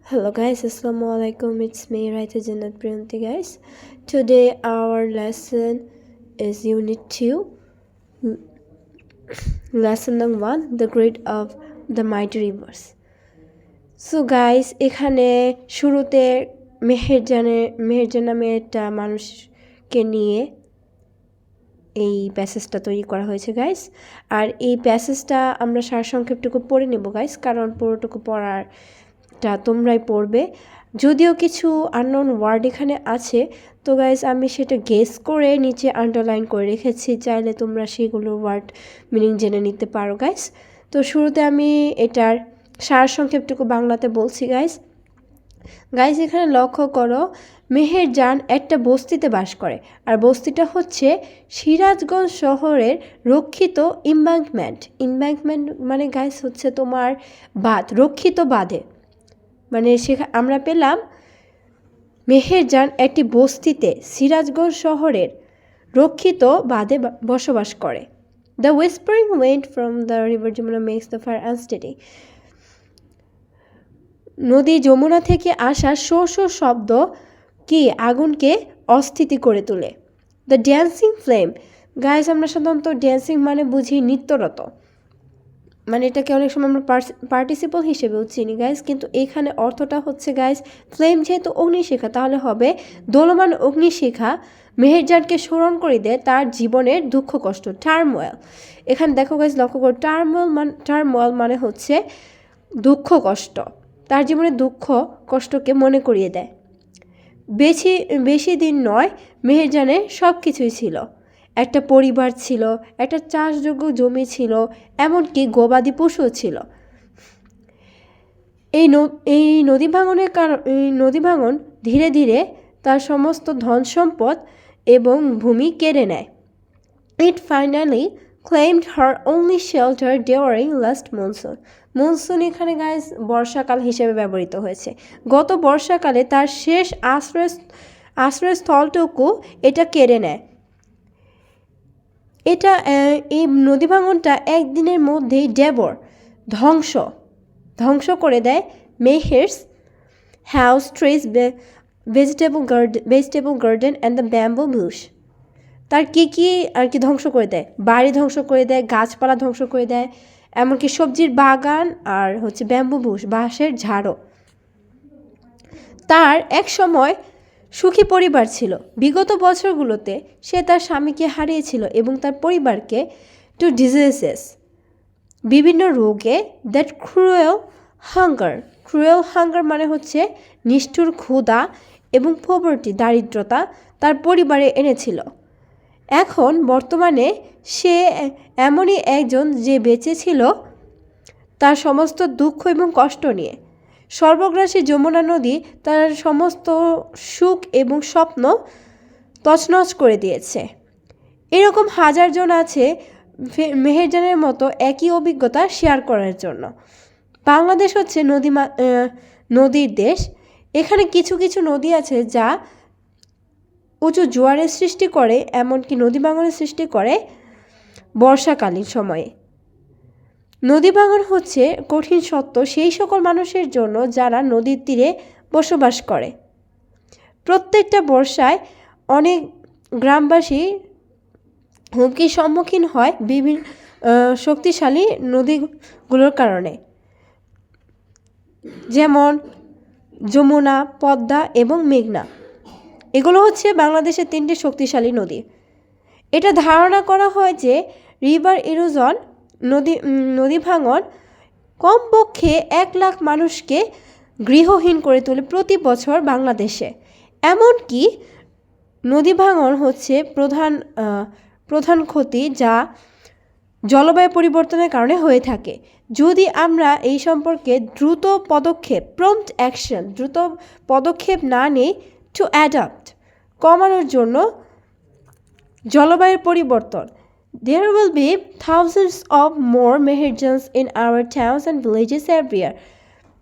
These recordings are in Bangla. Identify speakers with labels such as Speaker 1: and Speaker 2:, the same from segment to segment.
Speaker 1: Hello guys, Assalamualaikum. It's me, Raita Jannat Priyanti guys. Today our lesson is Unit 2, Lesson number 1, The Grid of the Mighty Rivers. So guys, এখানে শুরুতে মেহেরজান নামে একটা মানুষকে নিয়ে এই প্যাসেজটা তৈরি করা হয়েছে গাইস। আর এই প্যাসেজটা আমরা সারসংক্ষেপটুকু পড়ে নেব গাইস, কারণ পুরোটুকু পড়ারটা তোমরাই পড়বে। যদিও কিছু আননোন ওয়ার্ড এখানে আছে, তো গাইস আমি সেটা গেস করে নিচে আন্ডারলাইন করে রেখেছি, চাইলে তোমরা সেগুলোর ওয়ার্ড মিনিং জেনে নিতে পারো গাইস। তো শুরুতে আমি এটার সারসংক্ষেপটুকু বাংলাতে বলছি গাইস। এখানে লক্ষ্য করো, মেহেরজান একটা বস্তিতে বাস করে, আর বস্তিটা হচ্ছে সিরাজগঞ্জ শহরের রক্ষিত ইম্বাঙ্কমেন্ট মানে গাইস হচ্ছে তোমার বাঁধ, রক্ষিত বাঁধে। মানে আমরা পেলাম মেহেরজান একটি বস্তিতে সিরাজগঞ্জ শহরের রক্ষিত বাঁধে বসবাস করে। The whispering wind from the river Yamuna makes the fire unsteady. নদী যমুনা থেকে আসা শো শো শব্দ কি আগুনকে অস্থিতি করে তোলে। দ্য ড্যান্সিং ফ্লেম, গাইস আমরা সাধারণত ড্যান্সিং মানে বুঝি নৃত্যরত, মানে এটাকে অনেক সময় আমরা পার্টিসিপল হিসেবেও চিনি গাইস, কিন্তু এখানে অর্থটা হচ্ছে গাইস, ফ্লেম যেহেতু অগ্নিশিখা, তাহলে হবে দোলমান অগ্নিশিখা মেহেরজানকে স্মরণ করে দেয় তার জীবনের দুঃখ কষ্ট, টার্মোয়েল। এখানে দেখো গাইস, লক্ষ্য করো, টার্মোয়েল মানে হচ্ছে দুঃখ কষ্ট, তার জীবনের দুঃখ কষ্টকে মনে করিয়ে দেয়। বেশি দিন নয়, মেহেরজানের সব কিছুই ছিল। একটা পরিবার ছিল, একটা চাষযোগ্য জমি ছিল, এমনকি গবাদি পশুও ছিল। এই নদী ভাঙন ধীরে ধীরে তার সমস্ত ধন সম্পদ এবং ভূমি কেড়ে নেয়। It finally claimed her only shelter during last monsoon. Monsoon এখানে গাইস বর্ষাকাল হিসেবে ব্যবহৃত হয়েছে। গত বর্ষাকালে তার শেষ আশ্রয়স্থলটুকু এটা কেড়ে নেয়। এই নদী ভাঙনটা একদিনের মধ্যেই ডেভর ধ্বংস করে দেয় Meher's house, trees, vegetable garden and the bamboo Bush. তার কি আর কি ধ্বংস করে দেয়, বাড়ি ধ্বংস করে দেয়, গাছপালা ধ্বংস করে দেয়, এমনকি সবজির বাগান আর হচ্ছে ব্যাম্বু বুশ, বাঁশের ঝাড়ও। তার এক সময় সুখী পরিবার ছিল। বিগত বছরগুলোতে সে তার স্বামীকে হারিয়েছিল এবং তার পরিবারকে টু ডিজিজেস, বিভিন্ন রোগে, দ্যাট ক্রুয়েল হাঙ্গার মানে হচ্ছে নিষ্ঠুর ক্ষুধা এবং পভার্টি, দারিদ্রতা তার পরিবারে এনেছিল। এখন বর্তমানে সে এমনই একজন যে বেঁচে ছিল তার সমস্ত দুঃখ এবং কষ্ট নিয়ে। সর্বগ্রাসী যমুনা নদী তার সমস্ত সুখ এবং স্বপ্ন তছনছ করে দিয়েছে। এরকম হাজারজন আছে মেহেরজানের মতো একই অভিজ্ঞতা শেয়ার করার জন্য। বাংলাদেশ হচ্ছে নদীর দেশ। এখানে কিছু কিছু নদী আছে যা উঁচু জোয়ারের সৃষ্টি করে, এমনকি নদী ভাঙনের সৃষ্টি করে বর্ষাকালীন সময়ে। নদী ভাঙন হচ্ছে কঠিন সত্য সেই সকল মানুষের জন্য যারা নদীর তীরে বসবাস করে। প্রত্যেকটা বর্ষায় অনেক গ্রামবাসী হুমকির সম্মুখীন হয় বিভিন্ন শক্তিশালী নদীগুলোর কারণে, যেমন যমুনা, পদ্মা এবং মেঘনা। এগুলো হচ্ছে বাংলাদেশের 3টি শক্তিশালী নদী। এটা ধারণা করা হয় যে রিভার ইরোজন, নদী ভাঙন কমপক্ষে 1 লাখ মানুষকে গৃহহীন করে তোলে প্রতি বছর বাংলাদেশে। এমনকি নদী ভাঙন হচ্ছে প্রধান ক্ষতি যা জলবায়ু পরিবর্তনের কারণে হয়ে থাকে। যদি আমরা এই সম্পর্কে দ্রুত পদক্ষেপ না নিই টু অ্যাডাপ্ট, কমানোর জন্য জলবায়ুর পরিবর্তন, there will be thousands of more Meherjans in our towns and villages every year.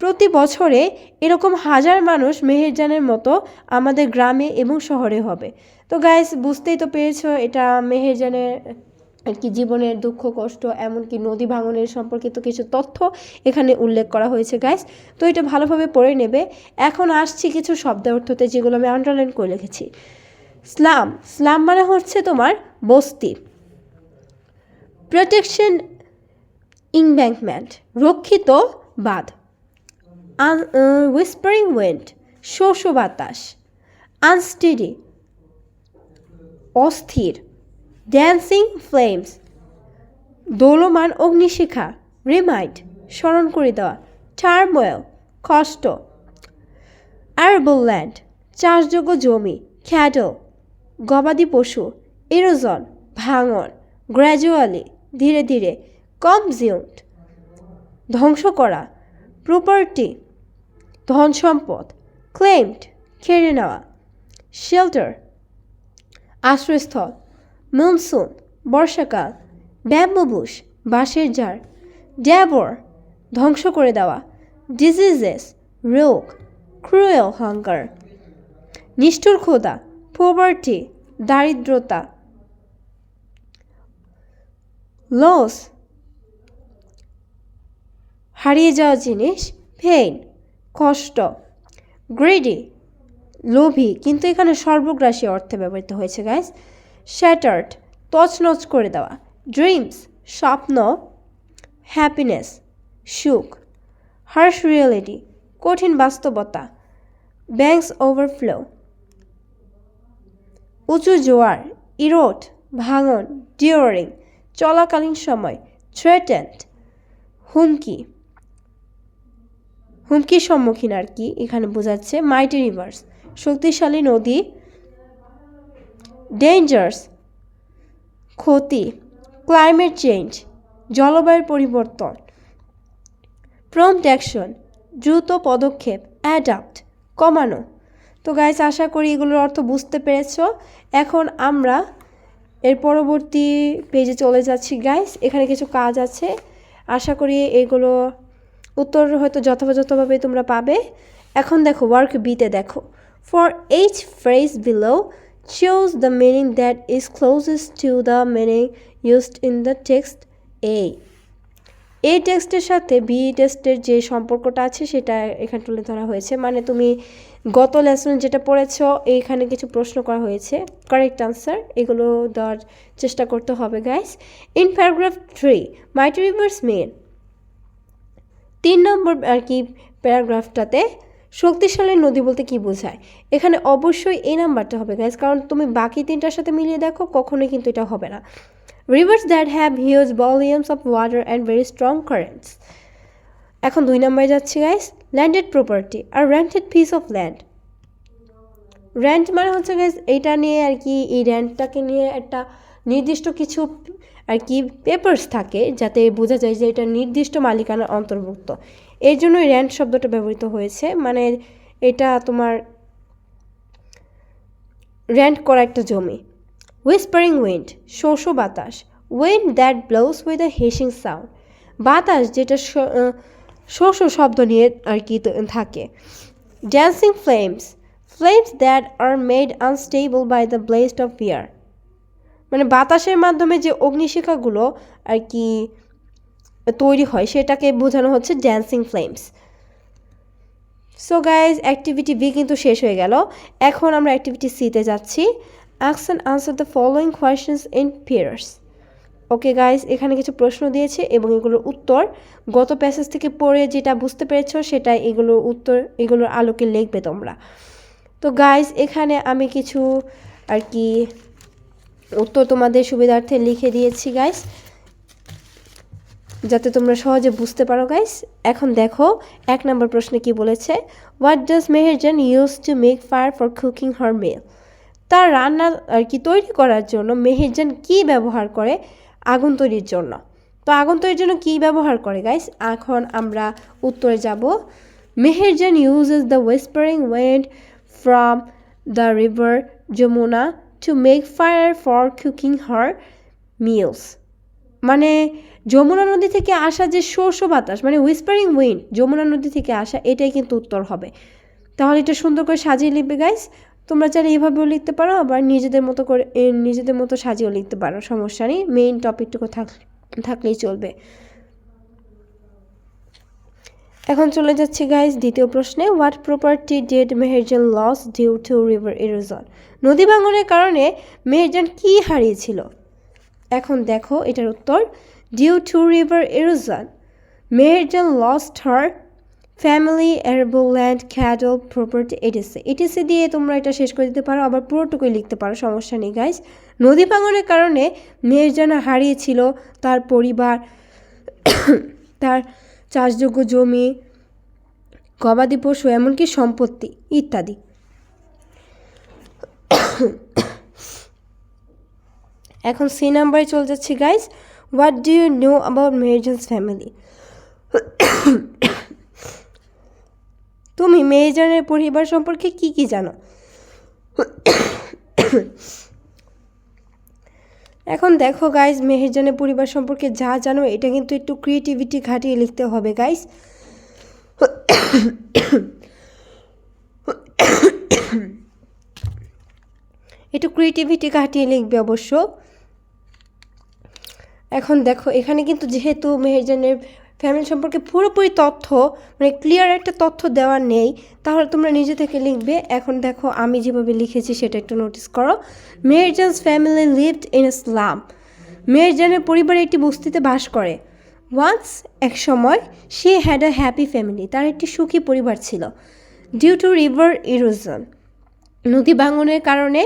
Speaker 1: প্রতি বছরে এরকম হাজার মানুষ মেহেরজানের মতো আমাদের গ্রামে এবং শহরে হবে। তো গাইস বুঝতেই তো পেরেছো এটা মেহেরজানের আর কি জীবনের দুঃখ কষ্ট এমনকি নদী ভাঙনের সম্পর্কিত কিছু তথ্য এখানে উল্লেখ করা হয়েছে গাইস। তো এটা ভালোভাবে পড়ে নেবে। এখন আসছি কিছু শব্দ অর্থতে যেগুলো আমি আন্ডারলাইন করে লিখেছি। স্লাম, স্লাম মানে হচ্ছে তোমার বস্তি। প্রোটেকশন ইমব্যাঙ্কমেন্ট, রক্ষিত বাঁধ। হুইসপারিং উইন্ড, শোষ বাতাস। আনস্টেডি, অস্থির। ড্যান্সিং ফ্লেমস, দোলমান অগ্নিশিখা। রিমাইন্ড, স্মরণ করে দেওয়া। টার্মোয়েল, কষ্ট। অ্যারেবল ল্যান্ড, চাষযোগ্য জমি। ক্যাটল, গবাদি পশু। ইরোজন, ভাঙন। গ্র্যাজুয়ালি, ধীরে ধীরে। কনজিউমড, ধ্বংস করা। প্রপার্টি, ধন সম্পদ। ক্লেমড, কেড়ে নেওয়া। শেল্টার, আশ্রয়স্থল। মনসুন, বর্ষাকাল। ব্যাম্বু বুশ, বাঁশের ঝাড়। ড্যাবর, ধ্বংস করে দেওয়া। ডিজিজেস, রোগ। ক্রুয়েল হাঙ্গার, নিষ্ঠুর ক্ষুধা। পভার্টি, দারিদ্রতা। লস, হারিয়ে যাওয়া জিনিস। পেইন, কষ্ট। গ্রিডি, লোভী, কিন্তু এখানে সর্বগ্রাসী অর্থে ব্যবহৃত হয়েছে গাইস। শ্যাটার্ড, তছনছ করে দেওয়া। ড্রিমস, স্বপ্ন। হ্যাপিনেস, সুখ। হার্শ রিয়েলিটি, কঠিন বাস্তবতা। ব্যাঙ্কস ওভারফ্লো, উঁচু জোয়ার। ইরোড, ভাঙন। ডিউরিং, চলাকালীন সময়। থ্রেটেন্ড, হুমকি, হুমকির সম্মুখীন আর কি এখানে বোঝাচ্ছে। মাইটি রিভার্স, শক্তিশালী নদী। ডেঞ্জার্স, ক্ষতি। ক্লাইমেট চেঞ্জ, জলবায়ুর পরিবর্তন। প্রম্পট অ্যাকশন, দ্রুত পদক্ষেপ। অ্যাডাপ্ট, কমানো। তো গাইস, আশা করি এগুলোর অর্থ বুঝতে পেরেছ। এখন আমরা এর পরবর্তী পেজে চলে যাচ্ছি গাইস। এখানে কিছু কাজ আছে, আশা করি এগুলো উত্তর হয়তো যথাযথভাবে তোমরা পাবে। এখন দেখো ওয়ার্ক বিতে দেখো। For each phrase below choose the meaning that is closest to the meaning used in the text A. এই টেক্সটের সাথে বি টেক্সটের যে সম্পর্কটা আছে সেটা এখানে তুলে ধরা হয়েছে। মানে তুমি গত লেসনে যেটা পড়েছ এইখানে কিছু প্রশ্ন করা হয়েছে, কারেক্ট আনসার এগুলো দেওয়ার চেষ্টা করতে হবে guys. In paragraph 3 mighty rivers mean, 3 নম্বর আর কি প্যারাগ্রাফটাতে শক্তিশালী নদী বলতে কি বোঝায়, এখানে অবশ্যই এই নাম্বারটা হবে গাইস, কারণ তুমি বাকি তিনটার সাথে মিলিয়ে দেখো কখনোই কিন্তু এটা হবে না। Rivers that have huge volumes of water and very strong currents. এখন 2 নম্বরে যাচ্ছি গাইস। ল্যান্ডেড প্রপার্টি, আর rented piece of land. Rent মানে হচ্ছে গাইস এইটা নিয়ে আর কি, এই রেন্টটাকে নিয়ে একটা নির্দিষ্ট কিছু আর কি পেপারস থাকে যাতে বোঝা যায় যে এটা নির্দিষ্ট মালিকানার অন্তর্ভুক্ত, এর জন্যই রেন্ট শব্দটা ব্যবহৃত হয়েছে। মানে এটা তোমার রেন্ট করা একটা জমি। হুইসপারিং উইন্ড, শোষ বাতাস। Wind that blows with a hissing sound, বাতাস যেটা শোষ শব্দ নিয়ে আর কি থাকে। Dancing flames, flames that are made unstable by the blast of fear, মানে বাতাসের মাধ্যমে যে অগ্নিশিখাগুলো আর কি তৈরি হয় সেটাকে বোঝানো হচ্ছে dancing flames. So guys, activity B কিন্তু শেষ হয়ে গেল। এখন আমরা অ্যাক্টিভিটি সিতে যাচ্ছি। Ask and answer the following questions in pairs. Okay guys, এখানে কিছু প্রশ্ন দিয়েছে এবং এগুলোর উত্তর গত প্যাসেজ থেকে পড়ে যেটা বুঝতে পেরেছো সেটা এগুলোর উত্তর এগুলোর আলোকে লিখবে তোমরা। তো গাইজ, এখানে আমি কিছু আর কি উত্তর তোমাদের সুবিধার্থে লিখে দিয়েছি গাইজ, যাতে তোমরা সহজে বুঝতে পারো গাইস। এখন দেখো 1 নম্বর প্রশ্নে কি বলেছে। What does Meherjan use to make fire for cooking her meal, তার রান্না আর কি তৈরি করার জন্য মেহেরজান কি ব্যবহার করে আগুন তৈরির জন্য। তো আগুন তৈরির জন্য কি ব্যবহার করে গাইস, এখন আমরা উত্তরে যাব। Meherjan uses the whispering wind from the river Yamuna to make fire for cooking her meals, মানে যমুনা নদী থেকে আসা যে শোষ বাতাস মানে হুইসপারিং উইন্ড যমুনা নদী থেকে আসা, এটাই কিন্তু উত্তর হবে। তাহলে এটা সুন্দর করে সাজিয়ে লিখবে গাইস। তোমরা চাইলে এইভাবেও লিখতে পারো, আবার নিজেদের মতো করে নিজেদের মতো সাজিয়েও লিখতে পারো, সমস্যা নেই, মেইন টপিকটুকু থাকলেই চলবে। এখন চলে যাচ্ছি গাইজ দ্বিতীয় প্রশ্নে। What property did Meherjan lose due to river erosion? নদী ভাঙনের কারণে মেহেরজান কি হারিয়েছিল? এখন দেখো এটার উত্তর, due to river erosion Meherjan lost her family, arable land, cattle, property, ETC. ETC দিয়ে তোমরা এটা শেষ করে দিতে পারো, আবার পুরোটুকুই লিখতে পারো, সমস্যা নেই গাইজ। নদী ভাঙনের কারণে মেহেরজান হারিয়েছিল তার পরিবার, তার চাষযোগ্য জমি, গবাদি পশু, এমনকি সম্পত্তি ইত্যাদি। এখন সি নাম্বারে চলে যাচ্ছি guys. What do you know about Meherjan's family? তুমি মেহেরজানের পরিবার সম্পর্কে কি কি জানো? এখন দেখো গাইজ, মেহেরজানের পরিবার সম্পর্কে যা জানো এটা কিন্তু একটু ক্রিয়েটিভিটি খাটিয়ে লিখতে হবে গাইজ। একটু ক্রিয়েটিভিটি খাটিয়ে লিখবে অবশ্য। এখন দেখো এখানে কিন্তু যেহেতু মেহেরজানের ফ্যামিলি সম্পর্কে পুরোপুরি তথ্য, মানে ক্লিয়ার একটা তথ্য দেওয়া নেই, তাহলে তোমরা নিজে থেকে লিখবে। এখন দেখো আমি যেভাবে লিখেছি সেটা একটু নোটিস করো। Meherjan's family lived in a slum. মেহেরজানের পরিবার একটি বস্তিতে বাস করে। ওয়ান্স, এক সময়, she had a happy family, তার একটি সুখী পরিবার ছিল। ডিউ টু রিভার ইরোশন, নদী ভাঙনের কারণে,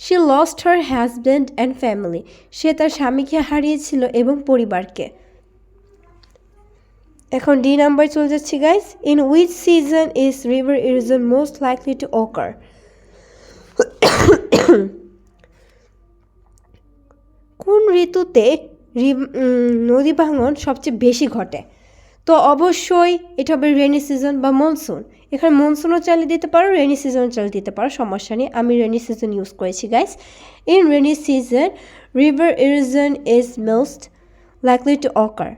Speaker 1: she lost her husband and family, সে তার স্বামীকে হারিয়েছিল এবং পরিবারকে। এখন ডি নাম্বার চলে যাচ্ছি guys. In which season is river erosion most likely to অকার? কোন ঋতুতে নদী ভাঙন সবচেয়ে বেশি ঘটে? তো অবশ্যই এটা হবে রেনি সিজন বা মনসুন। এখানে মনসুনও চালিয়ে দিতে পারো, রেনি সিজনও চালিয়ে দিতে পারো, সমস্যা নেই। আমি রেনি সিজন ইউজ করেছি guys. In rainy season river erosion is most likely to occur.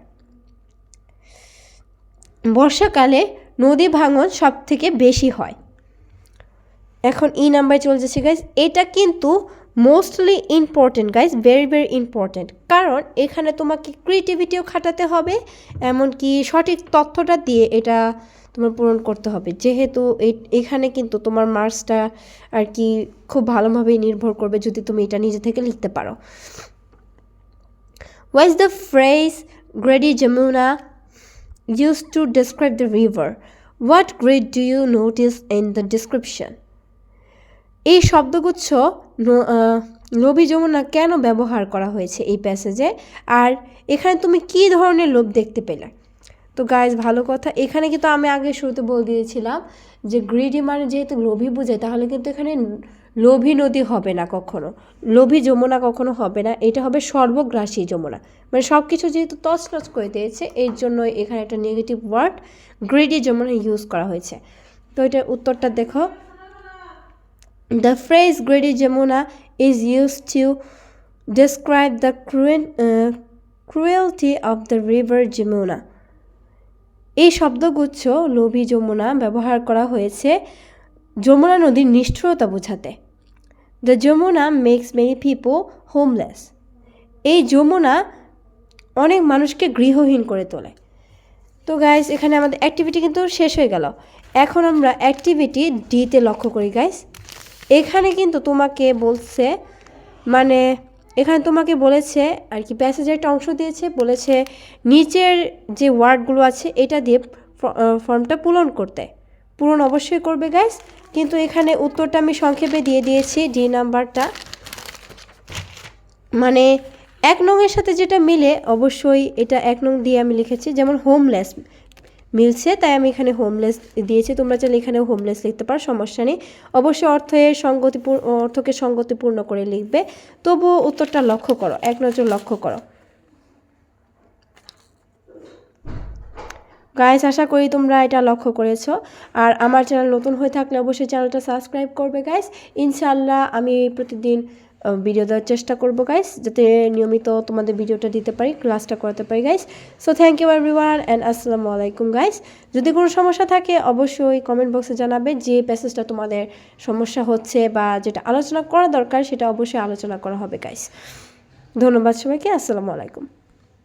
Speaker 1: বর্ষাকালে নদী ভাঙন সব থেকে বেশি হয়। এখন ই নাম্বারে চলে যাচ্ছে গাইস। এটা কিন্তু mostly important guys, very very important, কারণ এখানে তোমাকে ক্রিয়েটিভিটিও খাটাতে হবে, এমনকি সঠিক তথ্যটা দিয়ে এটা তোমার পূরণ করতে হবে, যেহেতু এখানে কিন্তু তোমার মার্কসটা আর কি খুব ভালোভাবেই নির্ভর করবে যদি তুমি এটা নিজে থেকে লিখতে পারো। What is the phrase greedy Yamuna used to describe the river? What grade do you notice in the description? এই শব্দগুচ্ছ লোভী যমুনা কেন ব্যবহার করা হয়েছে এই প্যাসেজে, আর এখানে তুমি কি ধরনের লোভ দেখতে পেলে? তো গাইজ ভালো কথা, এখানে কিন্তু আমি আগে শুরুতে বলে দিয়েছিলাম যে গ্রিডি মানে যেহেতু লোভী বোঝায়, তাহলে কিন্তু এখানে লোভী নদী হবে না কখনো, লোভী যমুনা কখনো হবে না, এটা হবে সর্বগ্রাসী যমুনা, মানে সব কিছু যেহেতু তছনছ করে দিয়েছে এর জন্য এখানে একটা negative word greedy Yamuna use করা হয়েছে। তো এটার উত্তরটা দেখো, the phrase greedy Yamuna is use to describe the cruelty of the river Yamuna. এই শব্দগুচ্ছ লোভী যমুনা ব্যবহার করা হয়েছে যমুনা নদীর নিষ্ঠুরতা বোঝাতে। The Yamuna makes many people homeless. এই যমুনা অনেক মানুষকে গৃহহীন করে তোলে। তো গাইস এখানে আমাদের অ্যাক্টিভিটি কিন্তু শেষ হয়ে গেল। এখন আমরা অ্যাক্টিভিটি ডিতে লক্ষ্য করি গাইস। এখানে কিন্তু তোমাকে বলছে, মানে এখানে তোমাকে বলেছে আর কি, প্যাসেজের একটা অংশ দিয়েছে, বলেছে নিচের যে ওয়ার্ডগুলো আছে এটা দিয়ে ফর্মটা পূরণ অবশ্যই করবে গাইস। কিন্তু এখানে উত্তরটা আমি সংক্ষেপে দিয়ে দিয়েছি, ডি নাম্বারটা মানে 1 নংয়ের সাথে যেটা মিলে অবশ্যই এটা 1 নং দিয়ে আমি লিখেছি, যেমন হোমলেস মিলছে তাই আমি এখানে হোমলেস দিয়েছি, তোমরা চাইলে এখানে হোমলেস লিখতে পারো, সমস্যা নেই। অবশ্যই অর্থকে সঙ্গতিপূর্ণ করে লিখবে, তবুও উত্তরটা লক্ষ্য করো, 1 নজর লক্ষ্য করো গাইস। আশা করি তোমরা এটা লক্ষ্য করেছো। আর আমার চ্যানেল নতুন হয়ে থাকলে অবশ্যই চ্যানেলটা সাবস্ক্রাইব করবে গাইস। ইনশাআল্লাহ আমি প্রতিদিন ভিডিও দেওয়ার চেষ্টা করব গাইস, যাতে নিয়মিত তোমাদের ভিডিওটা দিতে পারি, ক্লাসটা করাতে পারি guys. So thank you everyone and আসসালামু আলাইকুম গাইস। যদি কোনো সমস্যা থাকে অবশ্যই কমেন্ট বক্সে জানাবে, যে প্যাসেজটা তোমাদের সমস্যা হচ্ছে বা যেটা আলোচনা করা দরকার সেটা অবশ্যই আলোচনা করা হবে গাইস। ধন্যবাদ সবাইকে, আসসালামু আলাইকুম।